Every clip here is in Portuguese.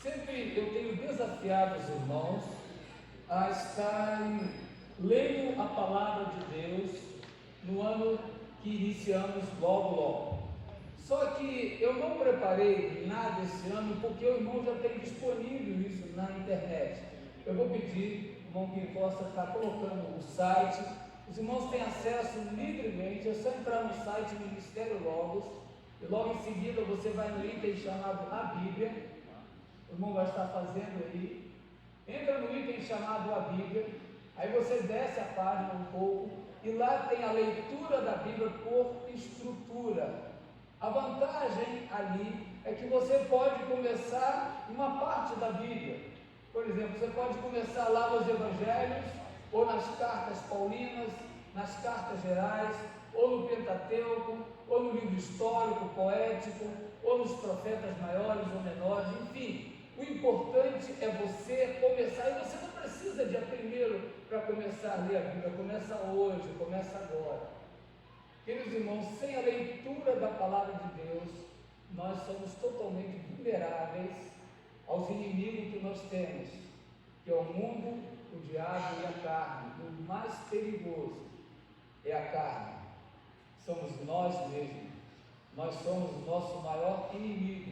Sempre eu tenho desafiado os irmãos a estarem lendo a palavra de Deus no ano que iniciamos logo. Só que eu não preparei nada esse ano porque o irmão já tem disponível isso na internet. Eu vou pedir, irmão, que possa estar colocando o site. Os irmãos têm acesso livremente, é só entrar no site Ministério Logos e logo em seguida você vai no item chamado A Bíblia. O irmão vai estar fazendo aí. Entra no item chamado A Bíblia, aí você desce a página um pouco e lá tem a leitura da Bíblia por estrutura. A vantagem ali é que você pode começar uma parte da Bíblia. Por exemplo, você pode começar lá nos Evangelhos, ou nas cartas paulinas, nas cartas gerais, ou no Pentateuco, ou no livro histórico, poético, ou nos profetas maiores ou menores, enfim. O importante é você começar, e você não precisa de primeiro para começar a ler a Bíblia, começa hoje, começa agora. Queridos irmãos, sem a leitura da palavra de Deus, nós somos totalmente vulneráveis aos inimigos que nós temos, que é o mundo, o diabo e a carne. O mais perigoso é a carne, somos nós mesmos, nós somos o nosso maior inimigo,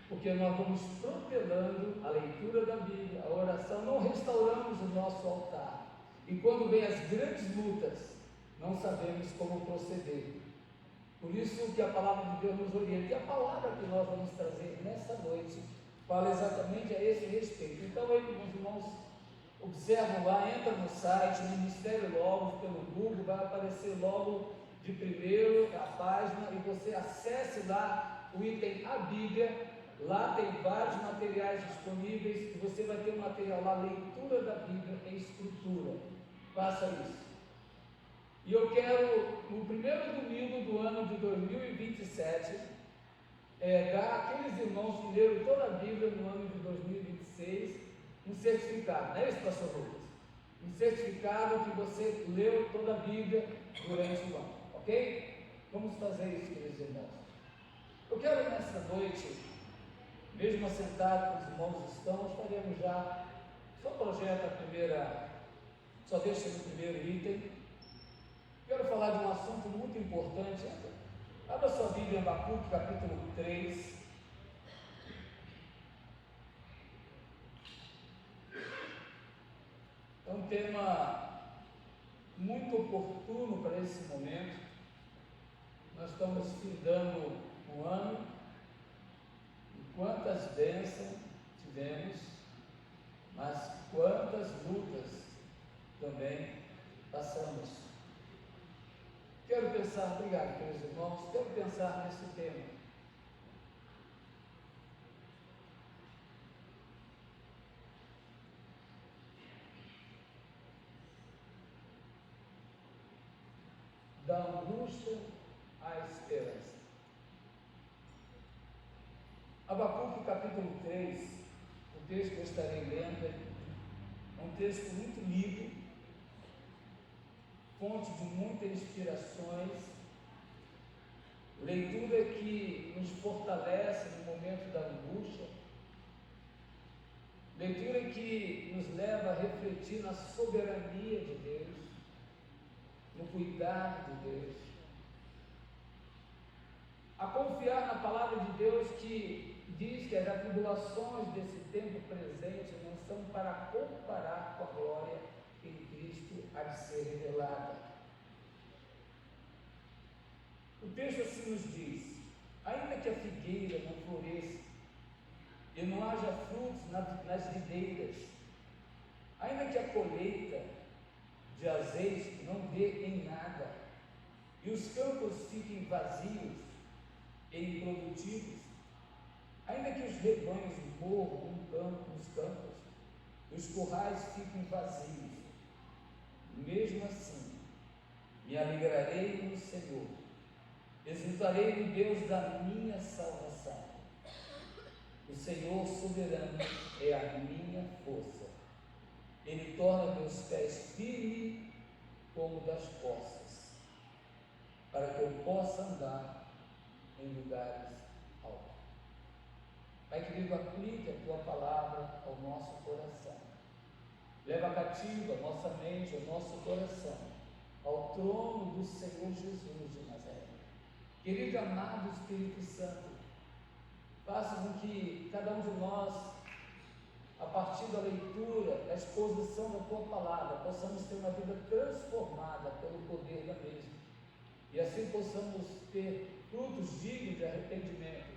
porque nós vamos protelando a leitura da Bíblia, a oração, não restauramos o nosso altar, e quando vem as grandes lutas, não sabemos como proceder. Por isso que a palavra de Deus nos orienta, e a palavra que nós vamos trazer nessa noite fala exatamente a esse respeito. Então, aí, meus irmãos, observam lá, entra no site Ministério Logos pelo Google, vai aparecer logo de primeiro a página, e você acesse lá o item A Bíblia. Lá tem vários materiais disponíveis, e você vai ter um material lá, leitura da Bíblia em estrutura. Faça isso. E eu quero, no primeiro domingo do ano de 2027, dar àqueles irmãos que leram toda a Bíblia no ano de 2026, um certificado, não é isso, pastor Lucas? Um certificado que você leu toda a Bíblia durante o ano, ok? Vamos fazer isso, queridos irmãos. Eu quero nessa noite, mesmo assentado com os irmãos estão, estaremos já, só projeta a primeira, só deixa no primeiro item. Quero falar de um assunto muito importante. Abra sua Bíblia em Abacuque, capítulo 3. É um tema muito oportuno para esse momento. Nós estamos findando um ano, e quantas bênçãos tivemos, mas quantas lutas também passamos. Quero pensar, obrigado pelos irmãos, quero pensar nesse tema. Da angústia à esperança. Abacuque capítulo 3, o texto que eu estarei lendo, é um texto muito lido, fonte de muitas inspirações, leitura que nos fortalece no momento da angústia, leitura que nos leva a refletir na soberania de Deus, no cuidado de Deus, a confiar na palavra de Deus que diz que as atribulações desse tempo presente não são para comparar com a glória que em Cristo há de ser revelada. O texto assim nos diz: ainda que a figueira não floresça e não haja frutos nas videiras, ainda que a colheita de azeite não dê em nada, e os campos fiquem vazios e improdutivos, ainda que os rebanhos morram nos campos, e os currais fiquem vazios, mesmo assim me alegrarei no Senhor, exultarei no Deus da minha salvação. O Senhor soberano é a minha força, Ele torna meus pés firmes como das poças, para que eu possa andar em lugares altos. Pai querido, aplique a Tua palavra nosso coração. Leva cativo a nossa mente, o nosso coração, ao trono do Senhor Jesus de Nazaré. Querido e amado Espírito Santo, faça com que cada um de nós, a partir da leitura, da exposição da Tua Palavra, possamos ter uma vida transformada pelo poder da mesma. E assim possamos ter frutos dignos de arrependimento,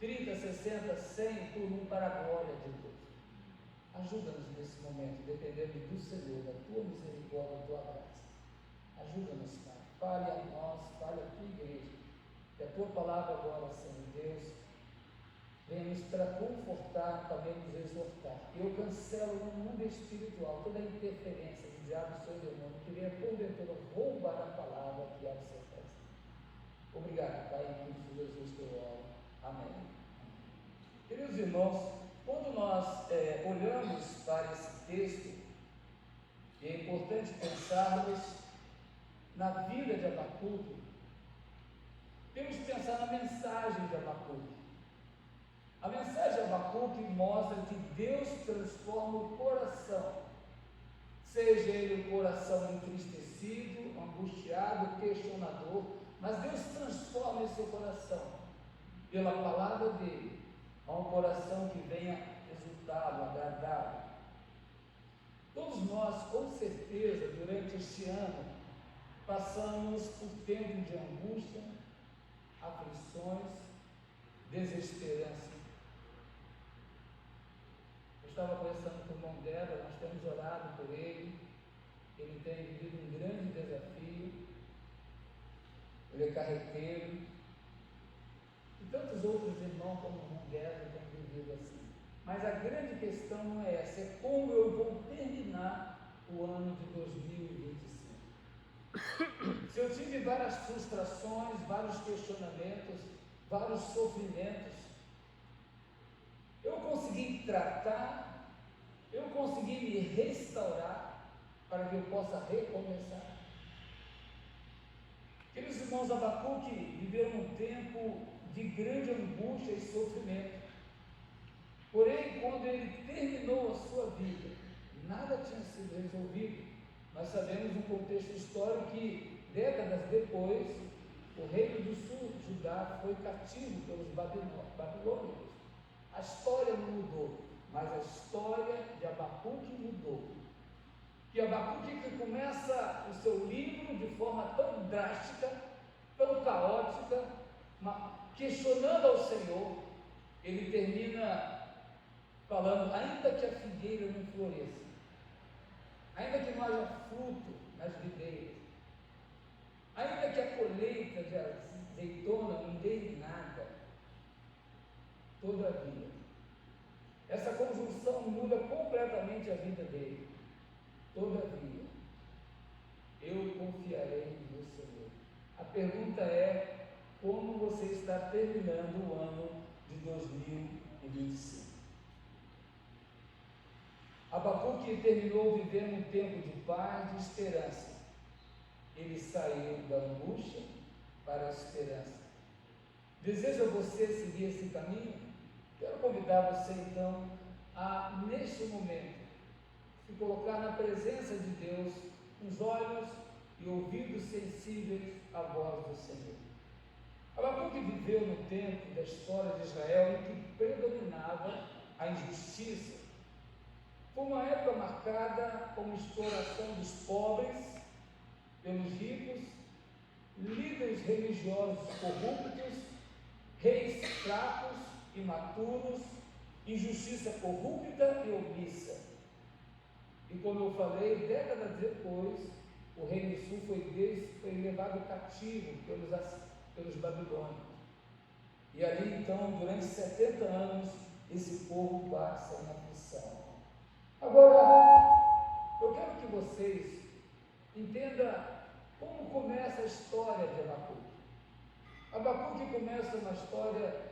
30, 60, 100 por um para a glória de Deus. Ajuda-nos nesse momento, dependendo do Senhor, da Tua misericórdia, da Tua graça. Ajuda-nos, Pai. Fale a nós, fale a Tua igreja. Que a Tua palavra agora, Senhor Deus, venha-nos para confortar, também nos exortar. Eu cancelo no mundo espiritual toda a interferência do diabo e seu demônio que venha porventura roubar a palavra que há de ser trazida. Obrigado, Pai, em Cristo Jesus que eu oro. Amém. Queridos irmãos, quando nós olhamos para esse texto, é importante pensarmos na vida de Abacuque. Temos que pensar na mensagem de Abacuque. A mensagem de Abacuque mostra que Deus transforma o coração, seja ele um coração entristecido, angustiado, questionador, mas Deus transforma esse seu coração, pela palavra dele, a um coração que venha resultado, agradável. Todos nós, com certeza, durante este ano, passamos por tempo de angústia, aflições, desesperança. Eu estava conversando com o irmão dela, nós temos orado por ele tem vivido um grande desafio, ele é carreteiro, e tantos outros irmãos como o irmão dela têm vivido assim. Mas a grande questão não é essa, é como eu vou terminar o ano de 2025. Se eu tive várias frustrações, vários questionamentos, vários sofrimentos, eu consegui tratar, eu consegui me restaurar para que eu possa recomeçar. Aqueles irmãos Abacuque viveram um tempo de grande angústia e sofrimento. Porém, quando ele terminou a sua vida, nada tinha sido resolvido. Nós sabemos um contexto histórico que, décadas depois, o reino do sul, Judá, foi cativo pelos babilônios. A história não mudou, mas a história de Abacuque mudou. E Abacuque, que começa o seu livro de forma tão drástica, tão caótica, questionando ao Senhor, ele termina falando: ainda que a figueira não floresça, ainda que não haja fruto nas videiras, ainda que a colheita de azeitona não dê nada, todavia, essa conjunção muda completamente a vida dele. Todavia, eu confiarei no Senhor. A pergunta é: como você está terminando o ano de 2025? Abacuque terminou vivendo um tempo de paz, de esperança. Ele saiu da angústia para a esperança. Deseja você seguir esse caminho? Quero convidar você então a, neste momento, se colocar na presença de Deus, com os olhos e ouvidos sensíveis à voz do Senhor. Abacuque viveu no tempo da história de Israel em que predominava a injustiça. Foi uma época marcada como exploração dos pobres pelos ricos, líderes religiosos corruptos, reis fracos, imaturos, injustiça corrupta e omissa. E como eu falei, décadas depois, o reino sul foi levado cativo pelos babilônios. E ali então, durante 70 anos, esse povo passa em aflição. Agora, eu quero que vocês entendam como começa a história de Abacuque. Abacuque começa uma história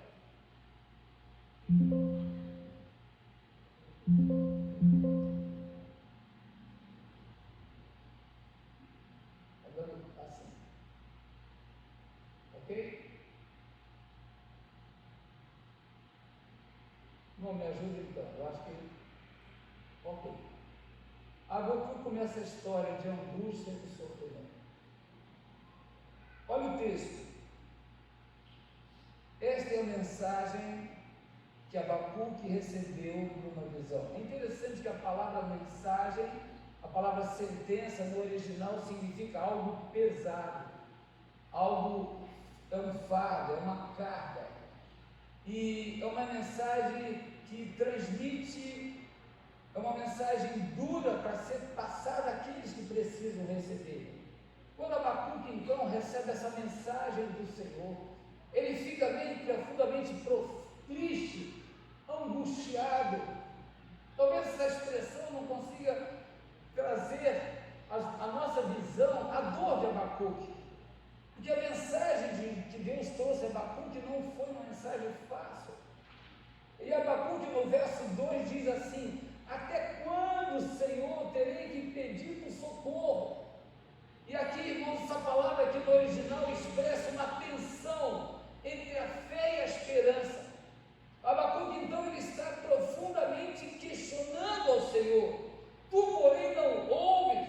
assim, ok? Não me ajuda então, eu acho que Ok. Abacuque começa a história de angústia e sofrimento. Olha o texto. Esta é a mensagem que Abacuque recebeu numa visão. É interessante que a palavra mensagem, a palavra sentença no original significa algo pesado, algo, é um fardo, é uma carga. E é uma mensagem que transmite, é uma mensagem dura para ser passada àqueles que precisam receber. Quando Abacuque então recebe essa mensagem do Senhor, ele fica meio profundamente triste, angustiado. Talvez essa expressão não consiga trazer a nossa visão, a dor de Abacuque, porque a mensagem que Deus trouxe a Abacuque não foi uma mensagem fácil. E Abacuque no verso 2 diz assim: até quando, Senhor, terei que pedir por socorro? E aqui, irmãos, essa palavra aqui no original expressa uma tensão entre a fé e a esperança. Abacuque então ele está profundamente questionando ao Senhor. Tu, porém, não ouves.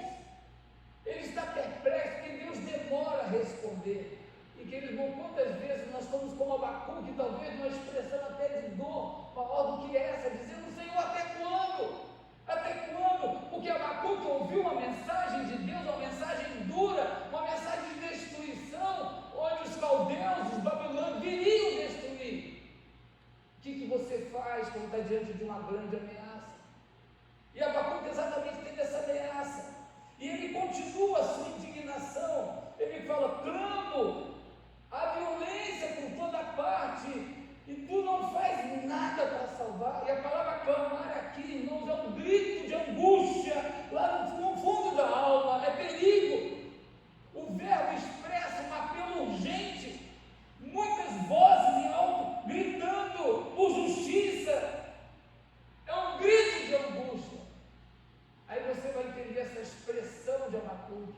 Ele está perplexo que Deus demora a responder. E que quantas vezes nós estamos como Abacuque, talvez numa expressão até de dor maior do que essa, dizendo: Senhor, até quando? Até quando? Porque Abacuque ouviu uma mensagem de Deus, uma mensagem dura, uma mensagem de destruição, onde os caldeus, os babilônios viriam destruir. O que você faz quando está diante de uma grande ameaça? E Abacuque exatamente teve essa ameaça. E ele continua a sua indignação. Ele fala: clamo, há violência por toda parte, e tu não faz nada para salvar. E a palavra clamar aqui, irmãos, é um grito de angústia, lá no fundo da alma, é perigo. O verbo expressa um apelo urgente, muitas vozes em alto, gritando por justiça. É um grito de angústia. Aí você vai entender essa expressão de Abacuque.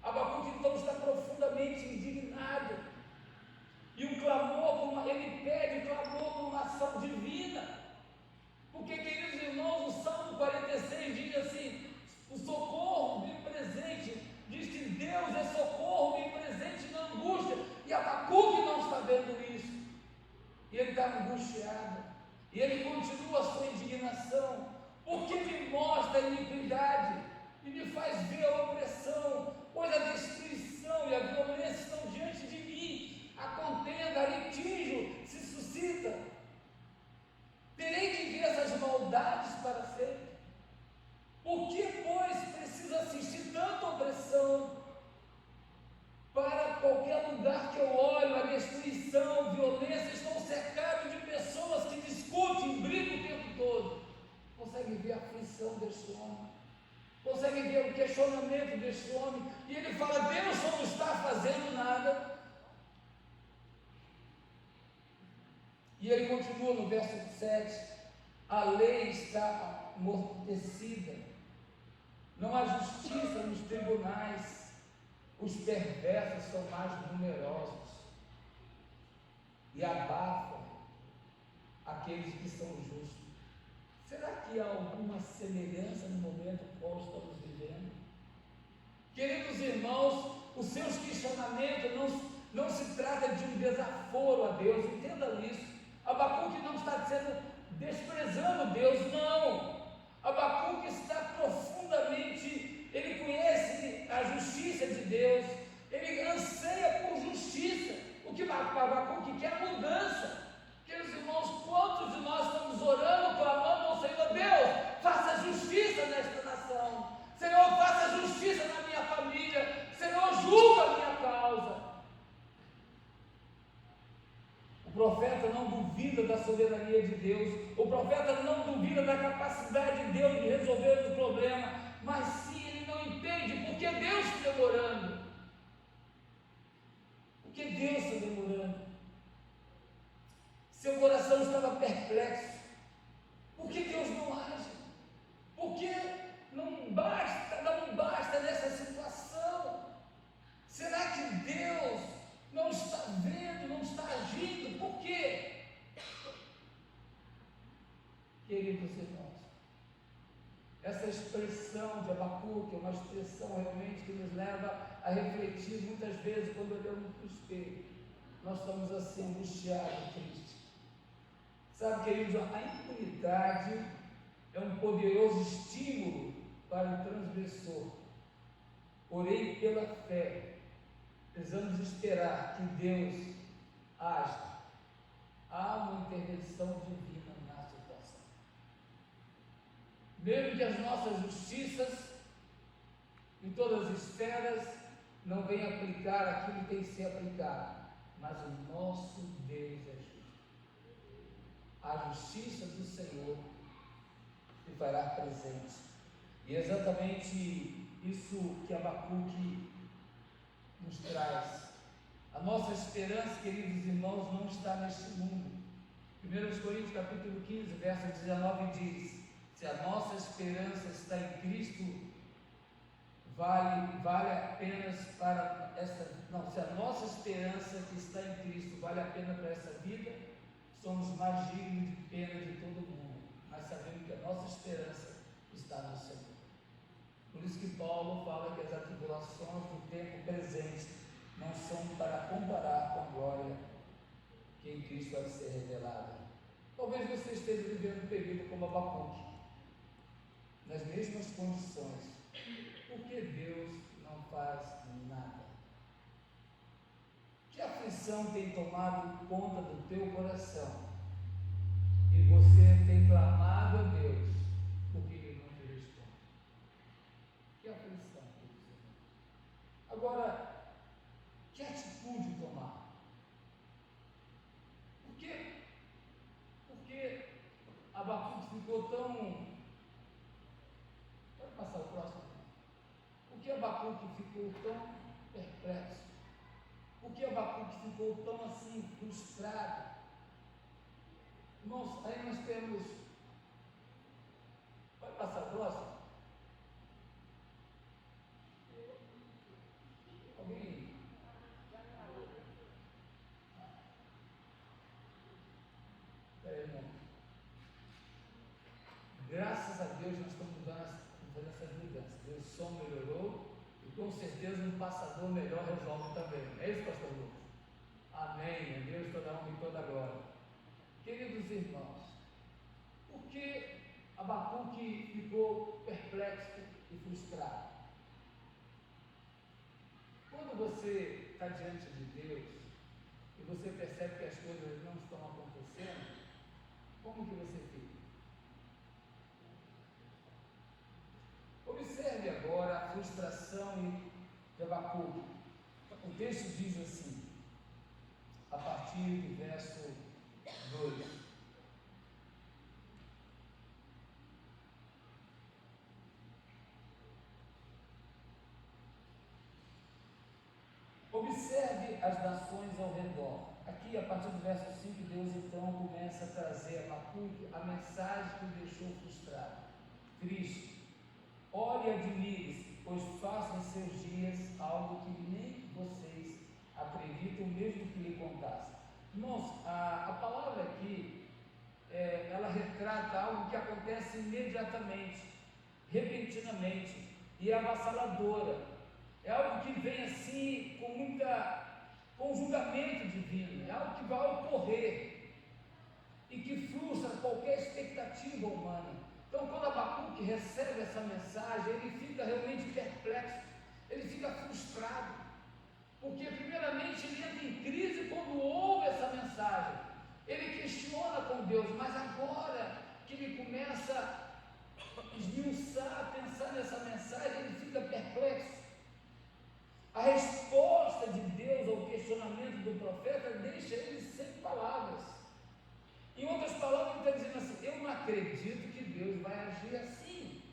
Abacuque então está profundamente indignado. E o clamor, ele pede clamor por uma ação divina. Porque, queridos irmãos, o Salmo 46 diz assim: o socorro bem presente, diz que Deus é socorro bem presente na angústia. E Abacuque não está vendo isso. E ele está angustiado. E ele continua a sua indignação, porque me mostra a iniquidade e me faz ver a opressão, pois a destruição e a violência estão diante de mim, a contenda, a litígio se suscita. Terei que ver essas maldades para sempre. Por que, pois, preciso assistir tanta opressão? Para qualquer lugar que eu olho, a destruição, violência, estou cercado de pessoas que discutem, brigam o tempo todo. Consegue ver a aflição deste homem, consegue ver o questionamento deste homem, e ele fala: Deus só não está fazendo nada. E ele continua no verso 7: a lei está amortecida, não há justiça nos tribunais, os perversos são mais numerosos e abafam aqueles que são justos. Será que há alguma semelhança no momento qual estamos vivendo? Queridos irmãos, os seus questionamentos não se trata de um desaforo a Deus, entenda isso. Abacuque não está desprezando Deus, não. Abacuque está profundamente, ele conhece a justiça de Deus, ele anseia por justiça. O que Abacuque quer é mudança. Queridos irmãos, quantos de nós estamos orando, clamando ao Senhor: Deus, faça justiça nesta nação, Senhor, faça justiça na minha família, Senhor, julga a minha causa. O profeta não duvida da soberania de Deus, o profeta não duvida da capacidade de Deus de resolver os problemas, mas sim, ele não entende por que Deus está demorando. Por que Deus está demorando? Seu coração estava perplexo. Por que Deus não age? Por que não basta nessa situação? Será que Deus não está vendo, não está agindo? Por quê? Queridos irmãos, Essa expressão de Abacuque é uma expressão realmente que nos leva a refletir muitas vezes quando olhamos para o espelho. Nós estamos assim, angustiados, tristes. Sabe, queridos, a impunidade é um poderoso estímulo para o transgressor. Porém, pela fé, precisamos esperar que Deus haja. Há uma intervenção divina na situação. Mesmo que as nossas justiças, em todas as esferas, não venham aplicar aquilo que tem que ser aplicado, mas o nosso Deus é justo. A justiça do Senhor se fará presente. E é exatamente isso que Abacuque nos traz. A nossa esperança, queridos irmãos, não está neste mundo. 1 Coríntios capítulo 15, verso 19 diz: se a nossa esperança está em Cristo, vale apenas para essa, não, se a nossa esperança que está em Cristo vale a pena para essa vida, somos mais dignos de pena de todo mundo, mas sabemos que a nossa esperança está no Senhor. Por isso que Paulo fala que as atribulações do tempo presente não são para comparar com a glória que em Cristo vai ser revelada. Talvez você esteja vivendo um período como Abacuque, nas mesmas condições. Por que Deus não faz nada? Que aflição tem tomado conta do teu coração e você tem clamado a Deus porque Ele não te responde? Que aflição, Deus. Agora, que atitude tomar? Porque Abacuque ficou tão... Pode passar o próximo. Por que Abacuque ficou tão perplexo? Por que Abacuque ficou tão assim, frustrado? Irmãos, aí nós temos... Pode passar o próximo? Alguém? Peraí, irmão. Graças a Deus nós estamos fazendo essas mudanças. O som melhorou e com certeza um passador melhor resolve também. É isso, pastor Lucas? Amém. A Deus toda honra e toda glória. Queridos irmãos, por que Abacuque ficou perplexo e frustrado? Quando você está diante de Deus e você percebe que as coisas não estão acontecendo, como que você fica? Observe agora a frustração de Abacuque. O texto diz assim, a partir do verso 2: observe as nações ao redor. Aqui, a partir do verso 5, Deus então começa a trazer a Abacuque a mensagem que o deixou frustrado, triste. Ore e admire-se, pois façam em seus dias algo que nem vocês acreditam, mesmo que lhe contassem. Irmãos, a palavra aqui, ela retrata algo que acontece imediatamente, repentinamente, e é avassaladora. É algo que vem assim com julgamento divino, é algo que vai ocorrer e que frustra qualquer expectativa humana. Então, quando Abacuque recebe essa mensagem, ele fica realmente perplexo, ele fica frustrado, porque primeiramente ele entra em crise quando ouve essa mensagem, ele questiona com Deus, mas agora que ele começa a esmiuçar, a pensar nessa mensagem, ele fica perplexo. A resposta de Deus ao questionamento do profeta deixa ele sem palavras. Em outras palavras, ele está dizendo assim: eu não acredito que Deus vai agir assim.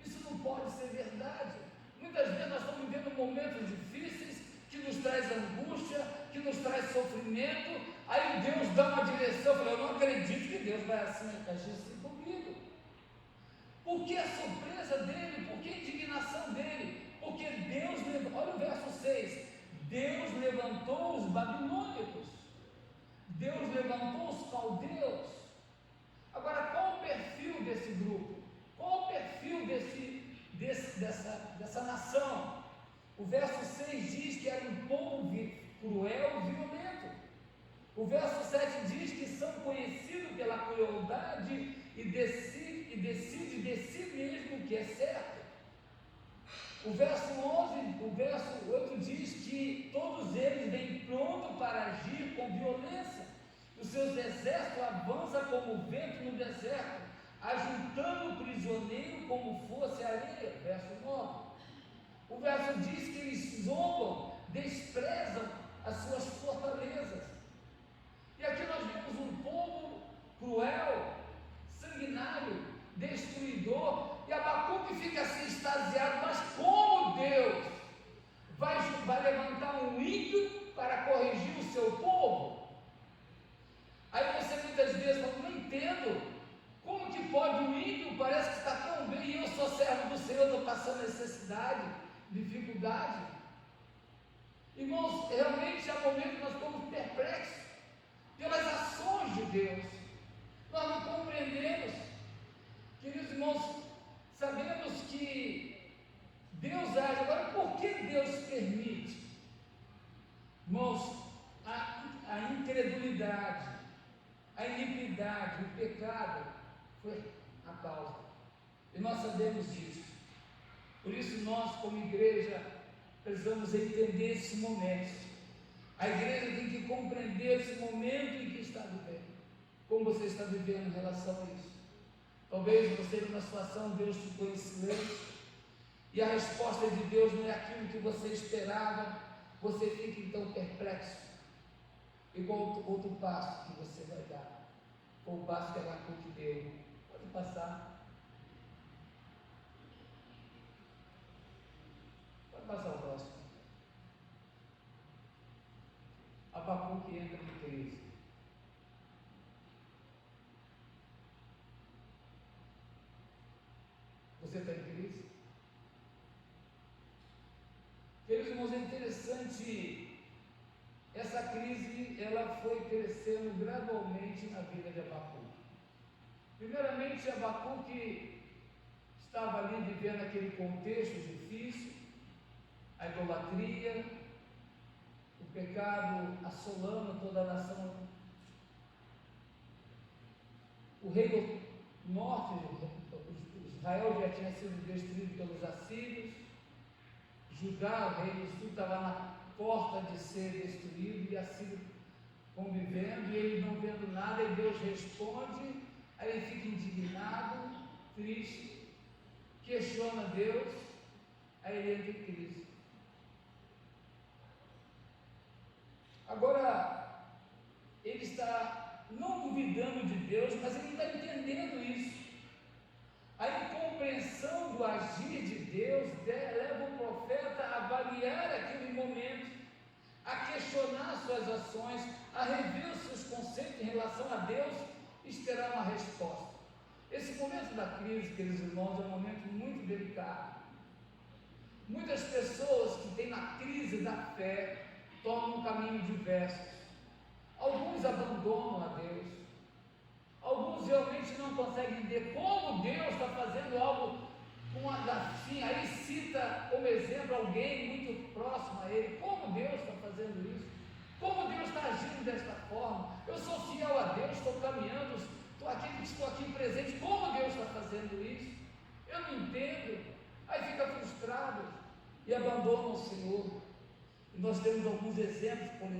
Isso não pode ser verdade. Muitas vezes nós estamos vivendo momentos difíceis que nos traz angústia, que nos traz sofrimento. Aí Deus dá uma direção. Eu falo, eu não acredito que Deus vai assim agir assim comigo. Por que a surpresa dele? Por que a indignação dele? Porque Deus, olha o verso 6, Deus levantou os babilônicos, Deus levantou os caldeus. Agora, qual o perfil desse grupo? Qual o perfil dessa nação. O verso 6 diz que era um povo cruel e violento. O verso 7 diz que são conhecidos pela crueldade e decide de si mesmo o que é certo. O verso 8 diz que todos eles vêm prontos para agir com violência. Os seus exércitos avançam como o vento no deserto, ajuntando o prisioneiro como fosse areia. Verso 9. O verso diz que eles zombam, desprezam as suas fortalezas. E aqui nós vemos um povo cruel, sanguinário, destruidor, e Abacuque fica assim extasiado, mas como Deus vai levantar um ímpio para corrigir o seu povo? Aí você muitas vezes fala, não entendo, como que pode um ímpio, parece que está tão bem, e eu sou servo do Senhor, estou passando necessidade, dificuldade. Irmãos, realmente há momentos que nós ficamos perplexos pelas ações de Deus, nós não compreendemos. Queridos irmãos, sabemos que Deus age. Agora, por que Deus permite? Irmãos, a incredulidade, a iniquidade, o pecado foi a causa, e nós sabemos disso. Por isso nós, como igreja, precisamos entender esse momento. A igreja tem que compreender esse momento em que está vivendo. Como você está vivendo em relação a isso? Talvez você numa situação, Deus ficou em silêncio, e a resposta de Deus não é aquilo que você esperava, você fica então perplexo. E qual outro passo que você vai dar? Ou o passo que Abacuque deu? Pode passar. Pode passar o próximo. Abacuque entra em crise. Você está em crise? Queridos irmãos, é interessante, essa crise, ela foi crescendo gradualmente na vida de Abacuque. Primeiramente, Abacuque estava ali vivendo aquele contexto difícil, a idolatria, o pecado assolando toda a nação. O rei do norte, Israel, já tinha sido destruído pelos assírios. Judá, o rei do sul, estava na porta de ser destruído, e assírio convivendo, e ele não vendo nada, e Deus responde. Aí ele fica indignado, triste, questiona Deus, aí ele entra em crise. Agora, ele está não duvidando de Deus, mas ele está entendendo isso. A incompreensão do agir de Deus leva o profeta a avaliar aquele momento, a questionar suas ações, a rever os seus conceitos em relação a Deus e esperar uma resposta. Esse momento da crise, queridos irmãos, é um momento muito delicado. Muitas pessoas que têm na crise da fé tomam um caminho diverso. Alguns abandonam a Deus. Alguns realmente não conseguem entender como Deus está fazendo algo com assim. Aí cita como exemplo alguém muito próximo a ele. Como Deus está fazendo isso? Como Deus está agindo desta forma? Eu sou fiel a Deus, estou caminhando, estou aqui presente. Como Deus está fazendo isso? Eu não entendo. Aí fica frustrado e abandona o Senhor. E nós temos alguns exemplos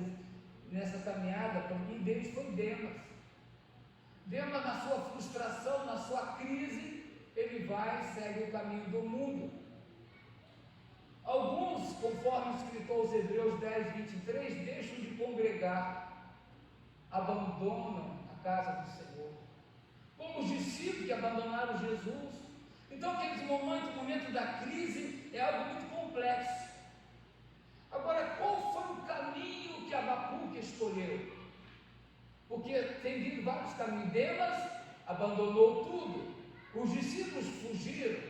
nessa caminhada. Um deles foi Demas. Demas, na sua frustração, na sua crise, ele vai e segue o caminho do mundo. Alguns, conforme o escritor aos Hebreus 10, 23, deixam de congregar, abandonam a casa do Senhor, como os discípulos que abandonaram Jesus. Então, aqueles momentos da crise é algo muito complexo. Agora, qual foi o caminho que Abacuque escolheu? Porque tem vindo vários caminhos. Demas abandonou tudo. Os discípulos fugiram,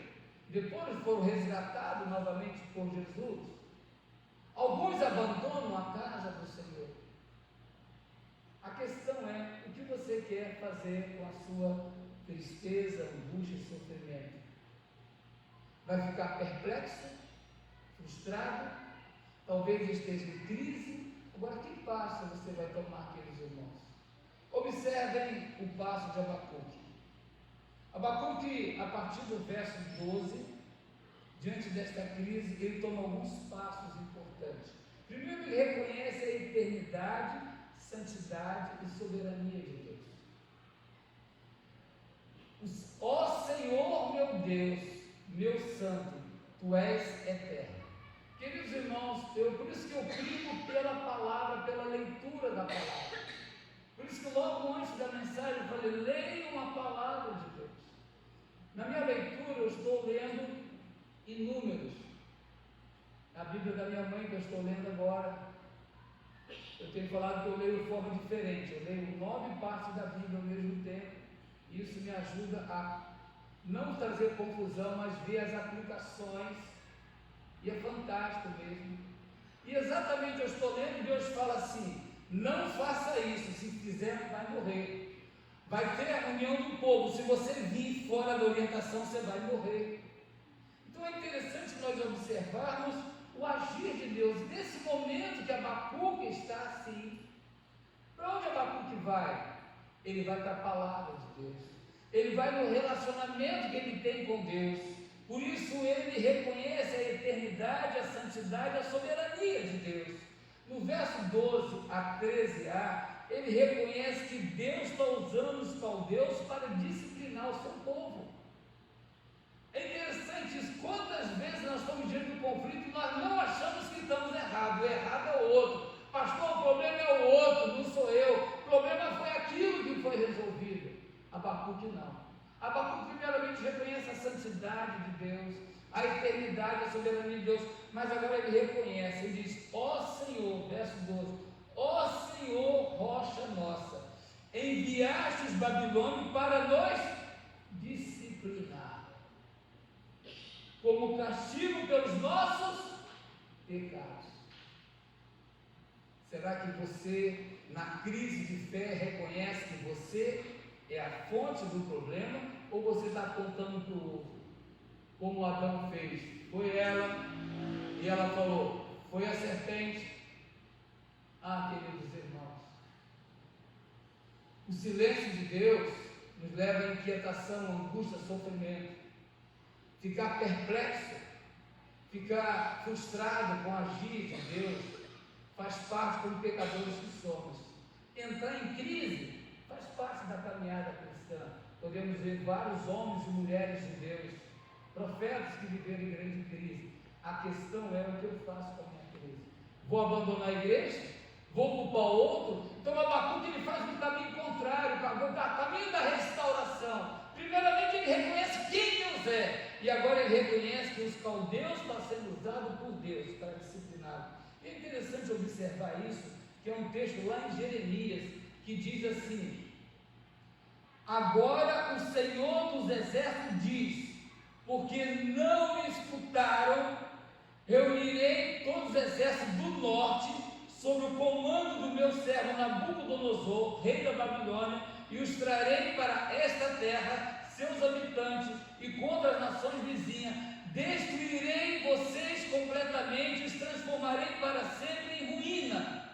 depois foram resgatados novamente por Jesus. Alguns abandonam a casa do Senhor. A questão é, o que você quer fazer com a sua tristeza, angústia e sofrimento? vai ficar perplexo, frustrado, talvez esteja em crise. Agora, que passo você vai tomar, queridos irmãos? Observem o passo de Abacuque. Abacuque, a partir do verso 12, diante desta crise, ele toma alguns passos importantes. Primeiro, ele reconhece a eternidade, santidade e soberania de Deus. Ó Senhor meu Deus, meu santo, tu és eterno. Queridos irmãos, por isso que eu primo pela palavra, pela leitura da palavra. Por isso que logo antes da mensagem eu falei, leiam a palavra de Deus. Na minha leitura eu estou lendo em Números, a Bíblia da minha mãe que eu estou lendo agora. Eu tenho falado que eu leio de forma diferente, eu leio 9 partes da Bíblia ao mesmo tempo, e isso me ajuda a não trazer confusão, mas ver as aplicações, e é fantástico mesmo. E exatamente eu estou lendo, Deus fala assim, não faça isso, se fizer vai morrer, vai ter a união do povo, se você vir fora da orientação você vai morrer. Então é interessante nós observarmos o agir de Deus. Nesse momento que Abacuque está assim, para onde Abacuque vai? Ele vai para a palavra de Deus, ele vai no relacionamento que ele tem com Deus. Por isso ele reconhece a eternidade, a santidade, a soberania de Deus. No verso 12 a 13a, ele reconhece que Deus está usando os caldeus para disciplinar o seu povo. É interessante isso, quantas vezes nós estamos diante do conflito e nós não achamos que estamos errados, o errado é o outro. Pastor, o problema é o outro, não sou eu, o problema foi aquilo que foi resolvido. Abacuque não. Abacuque primeiramente reconhece a santidade de Deus, a eternidade, a soberania de Deus, mas agora ele reconhece, ele diz, ó Senhor, verso 12, ó Senhor, rocha nossa, enviaste os babilônios para nos disciplinar, como castigo pelos nossos pecados. Será que você, na crise de fé, reconhece que você é a fonte do problema, ou você está apontando para o outro, como Adão fez? Foi ela, e ela falou, foi a serpente. Ah, queridos irmãos, o silêncio de Deus nos leva à inquietação, angústia, sofrimento, ficar perplexo, ficar frustrado com o agir de Deus, faz parte como pecadores que somos. Entrar em crise faz parte da caminhada cristã. Podemos ver vários homens e mulheres de Deus, profetas que viveram em grande crise. A questão é o que eu faço com a minha crise. Vou abandonar a igreja? Vou culpar outro? Então Abacuque ele faz um caminho contrário, o caminho da restauração. Primeiramente ele reconhece quem Deus é, e agora ele reconhece que os caldeus estão sendo usados por Deus para disciplinar. É interessante observar isso, que é um texto lá em Jeremias, que diz assim, agora o Senhor dos Exércitos diz, porque não me escutaram, reunirei todos os exércitos do norte, sob o comando do meu servo Nabucodonosor, rei da Babilônia, e os trarei para esta terra, seus habitantes, e contra as nações vizinhas, destruirei vocês completamente, os transformarei para sempre em ruína,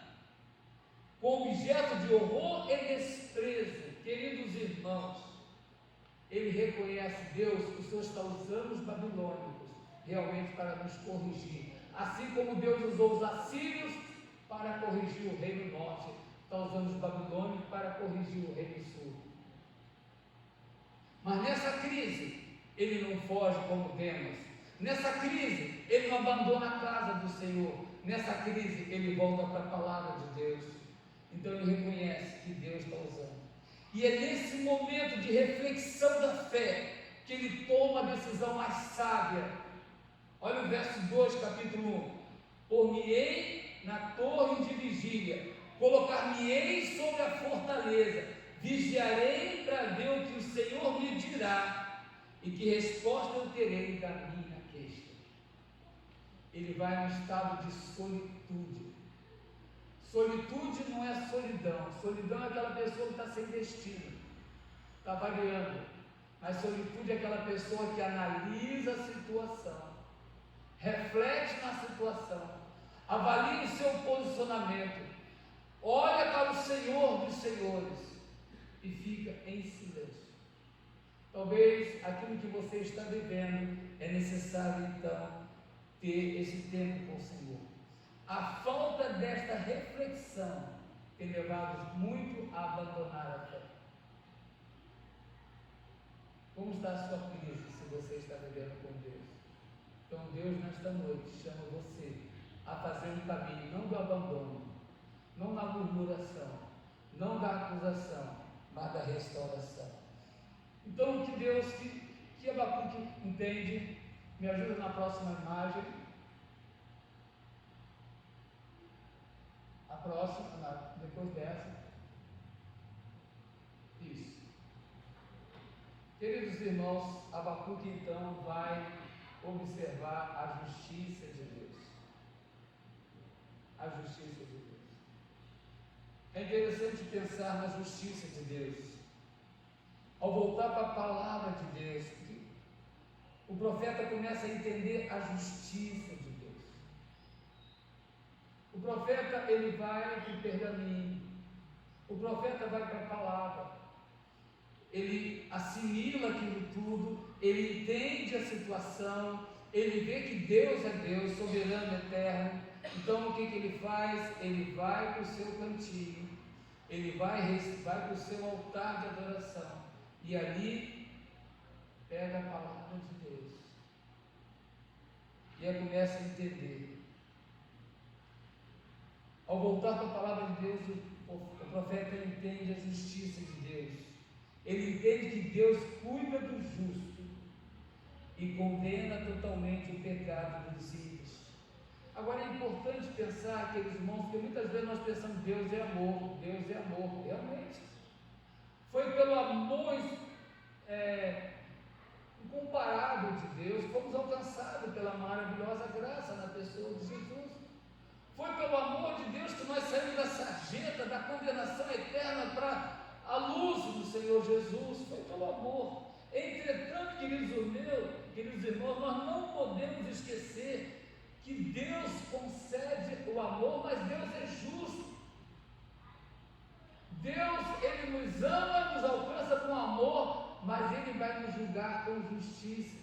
com objeto de horror e desprezo. Queridos irmãos, ele reconhece Deus, que o Senhor está usando os babilônicos realmente para nos corrigir, assim como Deus usou os assírios para corrigir o reino norte, está usando os babilônicos para corrigir o reino sul. Mas nessa crise ele não foge como Demas, nessa crise ele não abandona a casa do Senhor, nessa crise ele volta para a palavra de Deus. Então ele reconhece que Deus está usando, e é nesse momento de reflexão da fé que ele toma a decisão mais sábia. Olha o verso 2, capítulo 1, por-me-ei na torre de vigília, colocar-me-ei sobre a fortaleza, vigiarei para ver o que o Senhor me dirá, e que resposta eu terei da minha queixa. Ele vai no estado de solitude. Solitude não é solidão, solidão é aquela pessoa que está sem destino, está variando, Mas solitude é aquela pessoa que analisa a situação, reflete na situação, avalia o seu posicionamento, olha para o Senhor dos Senhores e fica em silêncio. Talvez aquilo que você está vivendo é necessário então ter esse tempo com o Senhor. A falta desta reflexão tem levado muito a abandonar a fé. Como está a sua crise se você está vivendo com Deus? Então Deus nesta noite chama você a fazer um caminho, não do abandono, não da murmuração, não da acusação, mas da restauração. Então que Deus, que Abacuque entende, me ajuda na próxima imagem. A próxima, depois dessa. Isso. Queridos irmãos, Abacuque então vai observar a justiça de Deus. A justiça de Deus. É interessante pensar na justiça de Deus. Ao voltar para a palavra de Deus, o profeta começa a entender a justiça de Deus. O profeta, ele vai para o pergaminho. O profeta vai para a palavra. Ele assimila aquilo tudo, ele entende a situação, ele vê que Deus é Deus, soberano, eterno. Então o que ele faz? Ele vai para o seu cantinho, ele vai para o seu altar de adoração, e ali pega a palavra de Deus, e aí começa a entender. Ao voltar para a palavra de Deus, o profeta entende a justiça de Deus. Ele entende que Deus cuida do justo e condena totalmente o pecado dos ímpios. Agora é importante pensar, queridos irmãos, que muitas vezes nós pensamos Deus é amor, Deus é amor. Realmente, foi pelo amor incomparável de Deus, fomos alcançados pela maravilhosa graça na pessoa de Jesus. Foi pelo amor de Deus que nós saímos da sarjeta, da condenação eterna para a luz do Senhor Jesus. Foi pelo amor. Entretanto, queridos irmãos, nós não podemos esquecer que Deus concede o amor, mas Deus é justo. Deus, Ele nos ama, nos alcança com amor, mas Ele vai nos julgar com justiça.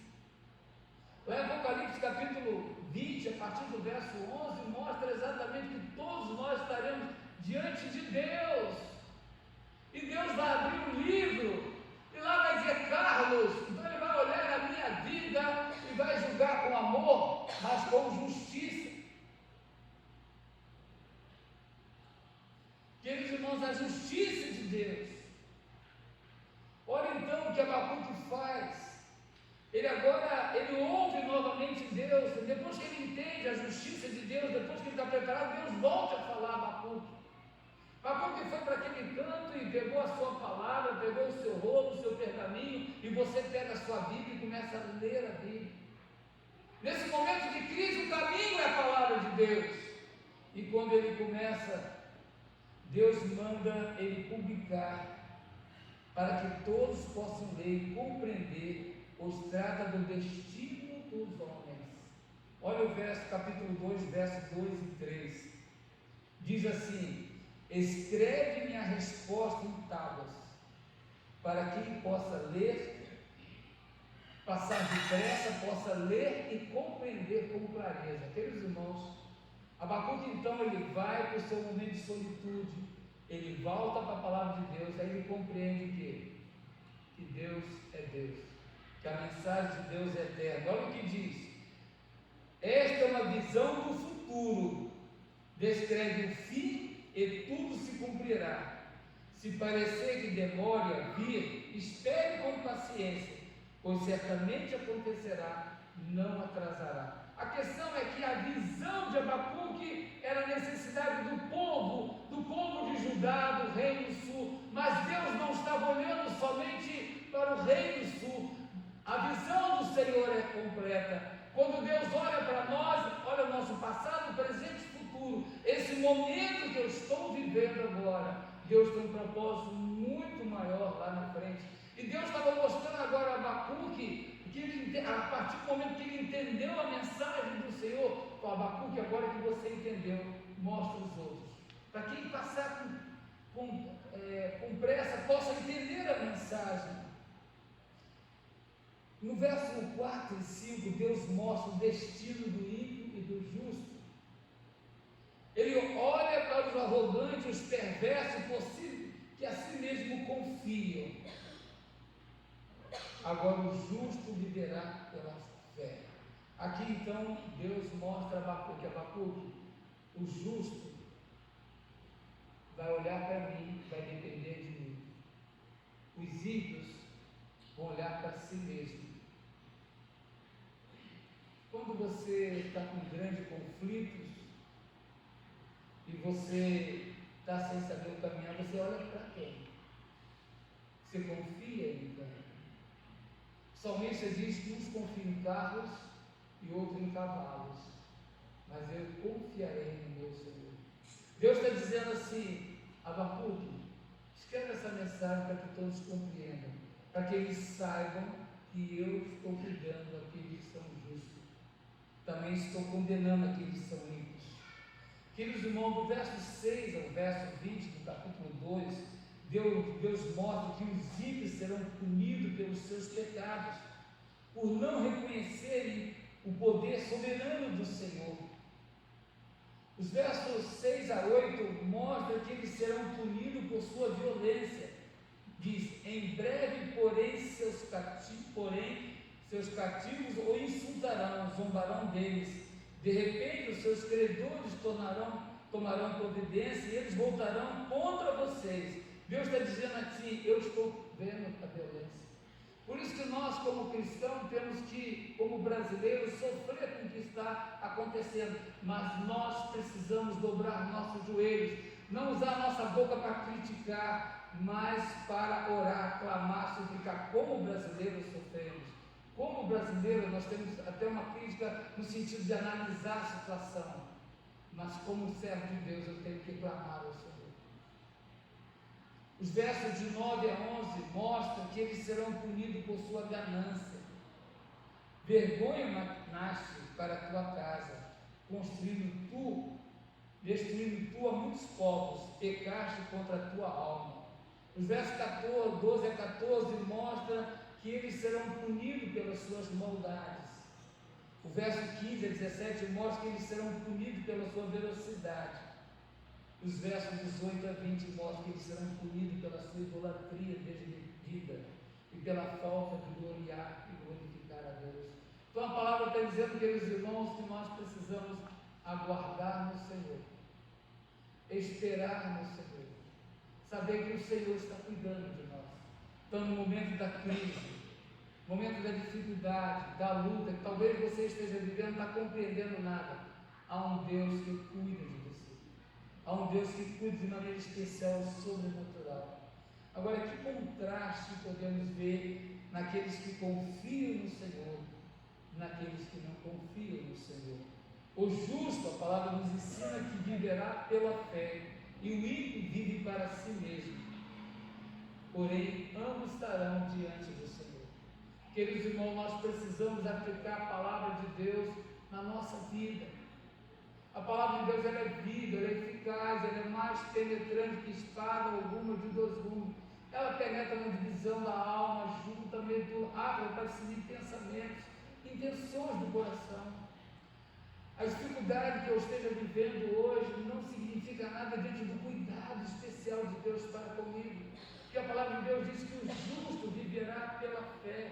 O Apocalipse capítulo 20, a partir do verso 11, mostra exatamente que todos nós estaremos diante de Deus. E Deus vai abrir um livro, e lá vai dizer Carlos. Então Ele vai olhar a minha vida e vai julgar com amor, mas com justiça. Queridos irmãos, a justiça de Deus. Olha então o que Abacuque faz. Ele ouve novamente Deus, depois que ele entende a justiça de Deus, depois que ele está preparado, Deus volta a falar a Abacuque. Abacuque foi para aquele canto e pegou a sua palavra, pegou o seu rolo, o seu pergaminho, e você pega a sua Bíblia e começa a ler a Bíblia. Nesse momento de crise, o caminho é a palavra de Deus. E quando ele começa, Deus manda ele publicar, para que todos possam ler e compreender. Os trata do destino dos homens. Olha o verso, capítulo 2, versos 2 e 3. Diz assim: escreve-me a resposta em tábuas, para quem possa ler, passar depressa, possa ler e compreender com clareza. Queridos irmãos, Abacuque então ele vai para o seu momento de solitude, ele volta para a palavra de Deus, aí ele compreende que Deus é Deus, que a mensagem de Deus é eterna. Olha o que diz: esta é uma visão do futuro, descreve o fim e tudo se cumprirá. Se parecer que demore a vir, espere com paciência, pois certamente acontecerá, não atrasará. A questão é que a visão de Abacuque era a necessidade do povo de Judá, do reino sul, mas Deus não estava olhando somente para o reino sul. A visão do Senhor é completa. Quando Deus olha para nós, olha o nosso passado, presente e futuro. Esse momento que eu estou vivendo agora, Deus tem um propósito muito maior lá na frente. E Deus estava mostrando agora a Abacuque, a partir do momento que ele entendeu a mensagem do Senhor, falou: Abacuque, agora que você entendeu, mostra os outros. Para quem passar com pressa, possa entender a mensagem. No verso 4 e 5, Deus mostra o destino do ímpio e do justo. Ele olha para os arrogantes, os perversos, que a si mesmo confiam. Agora o justo viverá pela fé. Aqui então Deus mostra a Abacuque, o justo vai olhar para mim, vai depender de mim. Os ímpios vão olhar para si mesmo. Quando você está com grandes conflitos e você está sem saber o caminhar, você olha para quem? Você confia em quem? O salmista diz que uns confiam em carros e outros em cavalos, mas eu confiarei no meu Senhor. Deus está dizendo assim: Abacuque, escreve essa mensagem para que todos compreendam, para que eles saibam que eu estou cuidando daqueles que são justos. Também estou condenando aqueles que são ímpios. Queridos irmãos, do verso 6 ao verso 20 do capítulo 2, Deus mostra que os ímpios serão punidos pelos seus pecados, por não reconhecerem o poder soberano do Senhor. Os versos 6 a 8 mostram que eles serão punidos por sua violência. Diz: em breve, porém, seus cativos o insultarão, zombarão deles. De repente, os seus credores tomarão providência e eles voltarão contra vocês. Deus está dizendo assim: eu estou vendo a violência. Por isso que nós, como cristãos, temos que, como brasileiros, sofrer com o que está acontecendo, mas nós precisamos dobrar nossos joelhos, não usar nossa boca para criticar, mas para orar, clamar, suplicar. Como brasileiros sofremos, como brasileiros nós temos até uma crítica no sentido de analisar a situação, mas como servo de Deus eu tenho que clamar ao Senhor. Os versos de 9 a 11 mostram que eles serão punidos por sua ganância. Vergonha nasce para a tua casa, destruindo tu a muitos povos, pecaste contra a tua alma. Os versos 12 a 14 mostram que eles serão punidos pelas suas maldades. O verso 15 a 17 mostra que eles serão punidos pela sua velocidade. Os versos 18 a 20 mostram que eles serão punidos pela sua idolatria desmedida e pela falta de gloriar e glorificar a Deus. Então a palavra está dizendo, queridos irmãos, que nós precisamos aguardar no Senhor, esperar no Senhor, saber que o Senhor está cuidando de nós. Então, no momento da crise, no momento da dificuldade, da luta, que talvez você esteja vivendo, não está compreendendo nada, há um Deus que cuida de você. Há um Deus que cuida de maneira especial, sobrenatural. Agora, que contraste podemos ver naqueles que confiam no Senhor, naqueles que não confiam no Senhor. O justo, a palavra nos ensina que viverá pela fé, e o ímpio vive para si mesmo. Porém, ambos estarão diante do Senhor. Queridos irmãos, nós precisamos aplicar a palavra de Deus na nossa vida. A palavra de Deus, ela é viva, ela é eficaz, ela é mais penetrante que espada alguma de dois gumes. Ela penetra na divisão da alma, junta, abre para discernir pensamentos, intenções do coração. A dificuldade que eu esteja vivendo hoje não significa nada diante do cuidado especial de Deus para comigo. Porque a palavra de Deus diz que o justo viverá pela fé.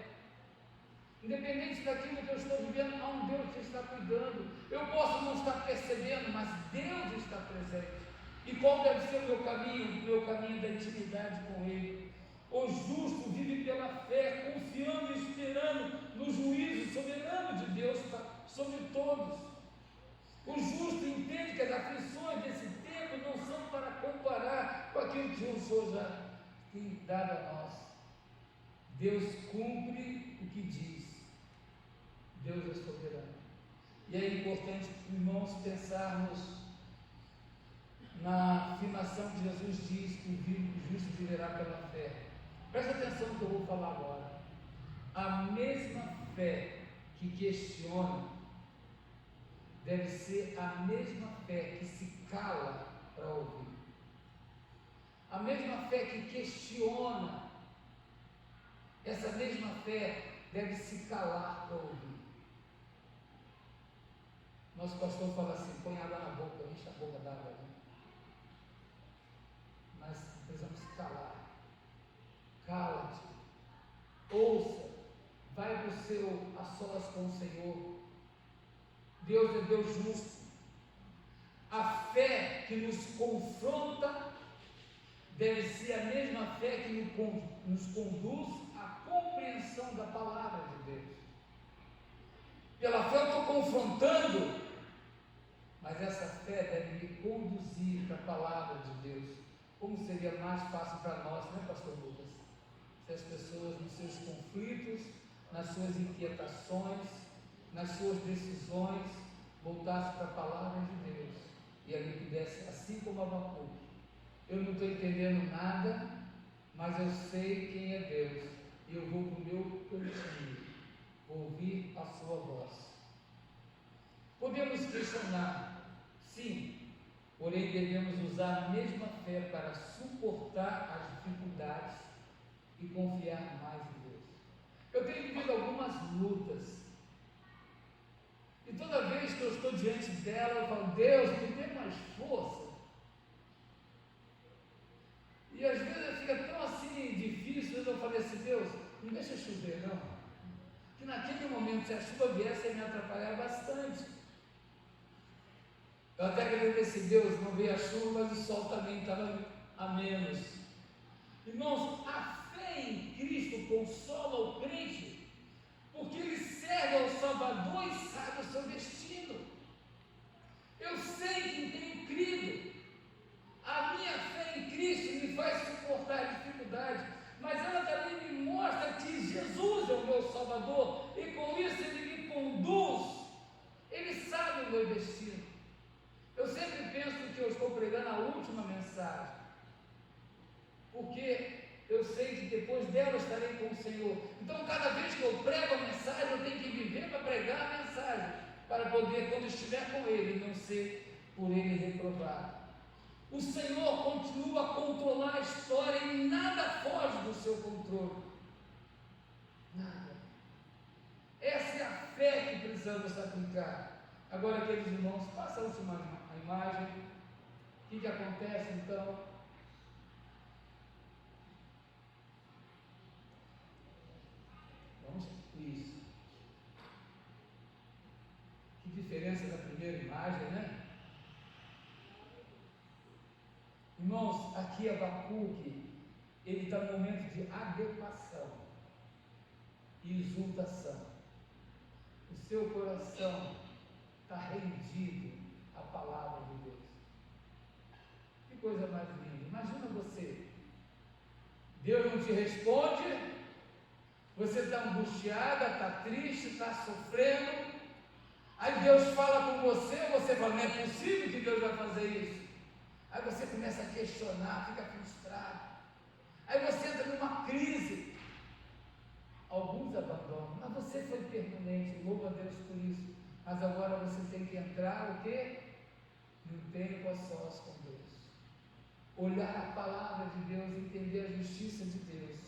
Independente daquilo que eu estou vivendo, há um Deus que está cuidando. Eu posso não estar percebendo, mas Deus está presente. E qual deve ser o meu caminho? O meu caminho da intimidade com Ele. O justo vive pela fé, confiando e esperando no juízo soberano de Deus sobre todos. O justo entende que as aflições desse tempo não são para comparar com aquilo que o Senhor já tem dado a nós. Deus cumpre o que diz. Deus é soberano. E é importante, irmãos, pensarmos na afirmação que Jesus diz que o justo viverá pela fé. Presta atenção no que eu vou falar agora. A mesma fé que questiona deve ser a mesma fé que se cala para ouvir. A mesma fé que questiona, essa mesma fé deve se calar para ouvir. Nosso pastor fala assim: põe água na boca, enche a boca d'água, né? Mas precisamos se calar. Cala-te, ouça, vai a sós com o Senhor. Deus é Deus justo. A fé que nos confronta deve ser a mesma fé que nos conduz à compreensão da palavra de Deus. Pela fé eu estou confrontando, mas essa fé deve me conduzir para a palavra de Deus. Como seria mais fácil para nós, né, pastor Lucas? Se as pessoas nos seus conflitos, nas suas inquietações, nas suas decisões, voltassem para a palavra de Deus e ali pudesse, assim como Abacuque: eu não estou entendendo nada, mas eu sei quem é Deus, e eu vou para o meu cantinho ouvir a sua voz. Podemos questionar, sim, porém devemos usar a mesma fé para suportar as dificuldades e confiar mais em Deus. Eu tenho vivido algumas lutas, e toda vez que eu estou diante dela, eu falo: Deus, me dê mais força. E às vezes fica tão assim difícil, eu falei assim: Deus, não deixa chover não, que naquele momento, se a chuva viesse, ia me atrapalhar bastante. Eu até agradeci: Deus, não veio a chuva, mas o sol também estava a menos. Irmãos, a fé em Cristo consola o crente, porque ele serve ao Salvador e sabe o seu destino. Eu sei que tenho crido. A minha fé em Cristo me faz suportar a dificuldade, mas ela também me mostra que Jesus é o meu Salvador, e com isso Ele me conduz, Ele sabe o meu destino. Eu sempre penso que eu estou pregando a última mensagem, porque eu sei que depois dela eu estarei com o Senhor. Então, cada vez que eu prego a mensagem, eu tenho que viver para pregar a mensagem, para poder, quando estiver com Ele, não ser por Ele reprovado. O Senhor continua a controlar a história e nada foge do seu controle. Nada. Essa é a fé que precisamos aplicar. Agora, aqueles irmãos, passa a última imagem. O que acontece então? Vamos, isso. Que diferença da primeira imagem, né? Irmãos, aqui Abacuque, ele está no momento de adequação e exultação. O seu coração está rendido à palavra de Deus. Que coisa mais linda! Imagina você, Deus não te responde, você está angustiada, está triste, está sofrendo, aí Deus fala com você, você fala: não é possível que Deus vai fazer isso. Aí você começa a questionar, fica frustrado, aí você entra numa crise. Alguns abandonam, mas você foi permanente, louva a Deus por isso. Mas agora você tem que entrar o quê? No tempo a sós com Deus, olhar a palavra de Deus, entender a justiça de Deus.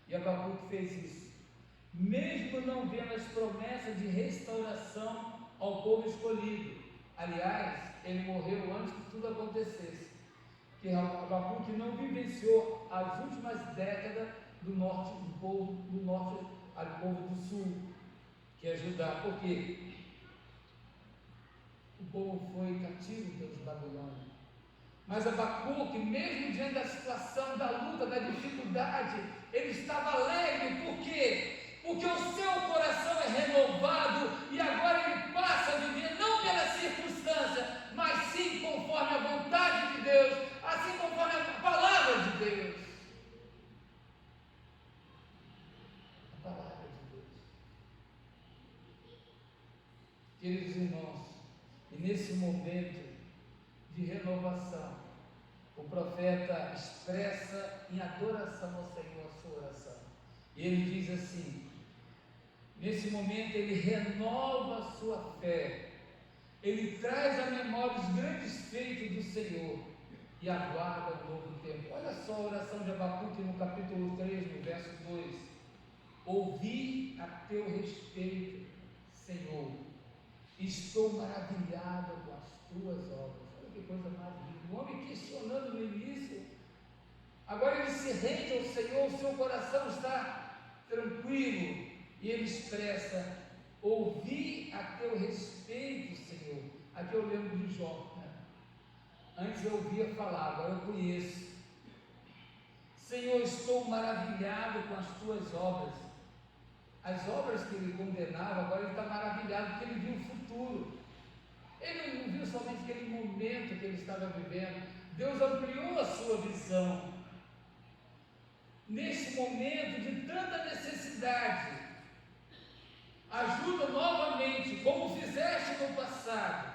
E Abacuque fez isso, mesmo não vendo as promessas de restauração ao povo escolhido. Aliás, ele morreu antes que tudo acontecesse, porque Abacuque não vivenciou as últimas décadas do norte, do povo ao povo do sul, que é Judá. Por quê? O povo foi cativo pelos babilônios. Mas Abacuque, mesmo diante da situação, da luta, da dificuldade, ele estava alegre. Por quê? Porque o seu coração é renovado e agora ele passa a viver não pela circunstância, mas sim conforme a vontade de Deus, assim conforme a palavra de Deus. A palavra de Deus. Queridos irmãos, e nesse momento de renovação, o profeta expressa em adoração ao Senhor a sua oração. E ele diz assim: nesse momento ele renova a sua fé, ele traz à memória os grandes feitos do Senhor e aguarda um novo tempo. Olha só a oração de Abacuque no capítulo 3, no verso 2: ouvi a teu respeito, Senhor, estou maravilhado com as tuas obras. Olha que coisa mais linda, o homem questionando no início, agora ele se rende ao Senhor, o seu coração está tranquilo, e ele expressa: ouvi a teu respeito, Senhor. Aqui eu lembro de Jó, né? Antes eu ouvia falar, agora eu conheço. Senhor, estou maravilhado com as tuas obras. As obras que ele condenava, agora ele está maravilhado, porque ele viu o futuro. Ele não viu somente aquele momento que ele estava vivendo. Deus ampliou a sua visão. Neste momento de tanta necessidade, ajuda novamente, como fizeste no passado,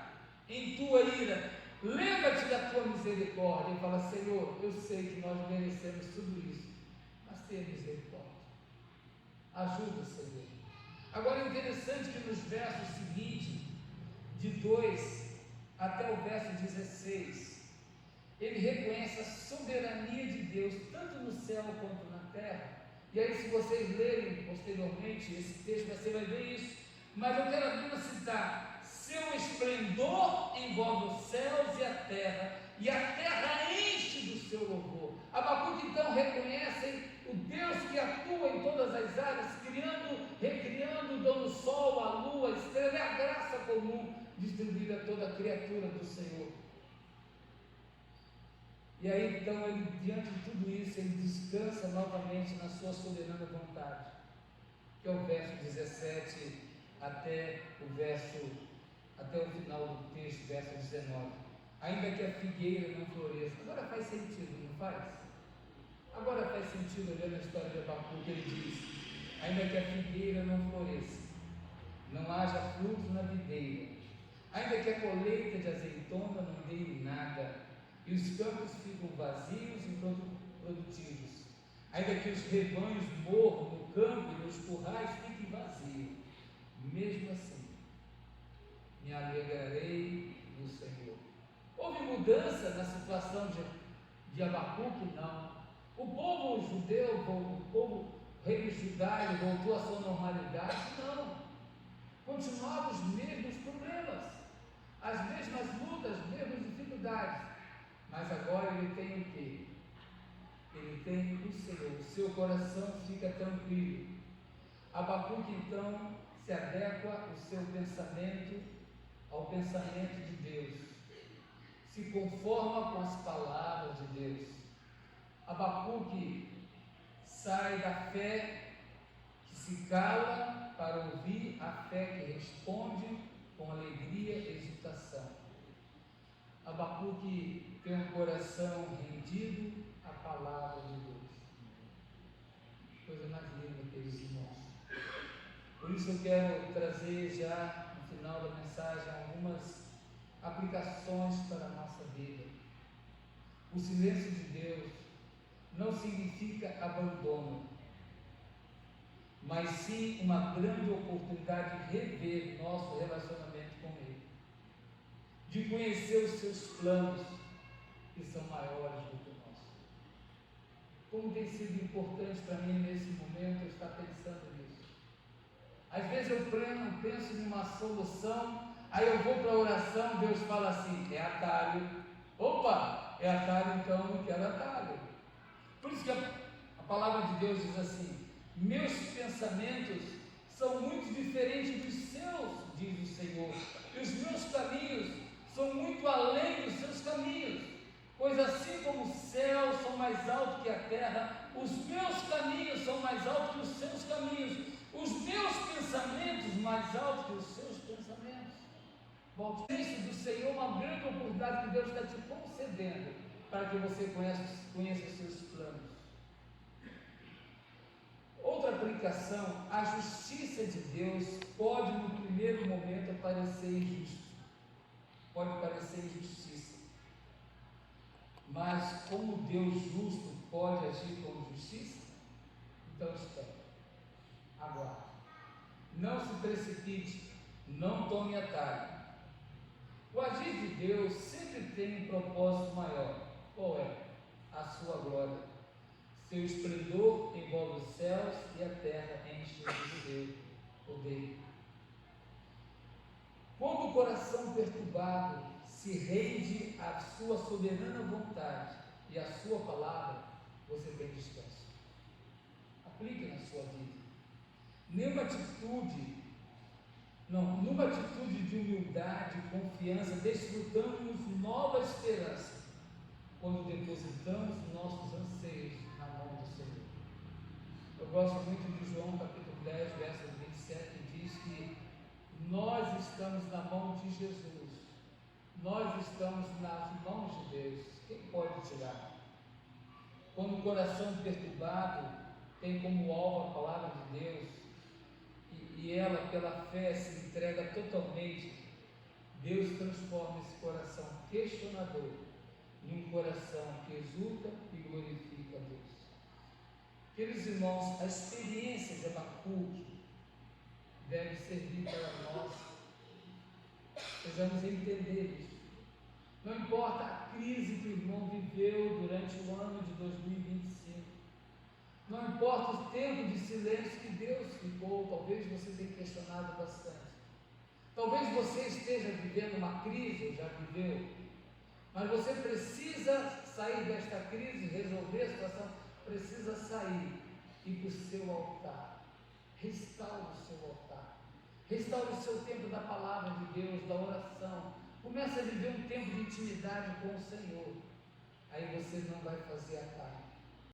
em tua ira, lembra-te da tua misericórdia, e fala: Senhor, eu sei que nós merecemos tudo isso, mas tenha misericórdia, ajuda, Senhor. Agora é interessante que nos versos seguintes, de 2 até o verso 16, ele reconhece a soberania de Deus, tanto no céu quanto na terra. E aí, se vocês lerem posteriormente esse texto, você vai ver isso. Mas eu quero apenas citar: seu esplendor envolve os céus e a terra enche do seu louvor. Abacuque então reconhece o Deus que atua em todas as áreas, criando, recriando, dando o sol, a lua, a estrela, é a graça comum distribuída a toda a criatura do Senhor. E aí então ele, diante de tudo isso, ele descansa novamente na sua soberana vontade, que é o verso 17 até o final do texto, verso 19. Ainda que a figueira não floresça. Agora faz sentido, não faz? Agora faz sentido, olhando a história de Abacuque, ele diz: ainda que a figueira não floresça, não haja frutos na videira, ainda que a colheita de azeitona não dê nada, e os campos ficam vazios e produtivos, ainda que os rebanhos morram no campo e os currais fiquem vazios, mesmo assim me alegrarei no Senhor. Houve mudança na situação de Abacuque? Não. O povo judeu, o povo reino judaico voltou à sua normalidade? Não. Continuavam os mesmos problemas, as mesmas lutas, as mesmas dificuldades. Mas agora ele tem o quê? Ele tem o Senhor, o seu coração fica tranquilo. Abacuque então se adequa o seu pensamento ao pensamento de Deus, se conforma com as palavras de Deus. Abacuque sai da fé que se cala para ouvir a fé que responde com alegria e exultação. Abacuque tem um coração rendido à palavra de Deus. Coisa mais linda, queridos irmãos. Por isso eu quero trazer já no final da mensagem algumas aplicações para a nossa vida. O silêncio de Deus não significa abandono, mas sim uma grande oportunidade de rever nosso relacionamento com Ele, de conhecer os seus planos, que são maiores do que o nosso. Como tem sido importante para mim nesse momento eu estar pensando nisso. Às vezes eu penso em uma solução, aí eu vou para a oração, Deus fala assim: é atalho. Opa, é atalho, então eu não quero atalho. Por isso que a palavra de Deus diz assim: meus pensamentos são muito diferentes dos seus, diz o Senhor, e os meus caminhos são muito além dos seus caminhos, pois assim como os céus são mais altos que a terra, os meus caminhos são mais altos que os seus caminhos, os meus pensamentos mais altos que os seus pensamentos. Bom, isso do Senhor é uma grande oportunidade que Deus está te concedendo, para que você conheça os seus planos. Outra aplicação: a justiça de Deus pode no primeiro momento parecer injusto, pode parecer injustiça, Mas como Deus justo pode agir com justiça? Então espere, aguarde. Não se precipite, não tome atalho. O agir de Deus sempre tem um propósito maior. Qual é? A sua glória. Seu esplendor envolve os céus e a terra enche de seu poder. Quando o coração perturbado se rende à sua soberana vontade e à sua palavra, você tem descanso. Aplique na sua vida. Numa atitude de humildade e confiança, desfrutamos nova esperança quando depositamos nossos anseios na mão do Senhor. Eu gosto muito de João capítulo 10, verso 27, que diz que nós estamos na mão de Jesus, nós estamos nas mãos de Deus. Quem pode tirar? Quando o coração perturbado tem como alvo a palavra de Deus, e ela pela fé se entrega totalmente, Deus transforma esse coração questionador em um coração que exulta e glorifica a Deus. Queridos irmãos, a experiência de Abacuque deve servir para nós. Precisamos entender isso. Não importa a crise que o irmão viveu durante o ano de 2025, não importa o tempo de silêncio que Deus ficou, talvez você tenha questionado bastante. Talvez você esteja vivendo uma crise, ou já viveu, mas você precisa sair desta crise, resolver a situação, precisa sair e ir para o seu altar. Restaure o seu altar. Restaure o seu tempo da palavra de Deus, da oração. Comece a viver um tempo de intimidade com o Senhor. Aí você não vai fazer atalho.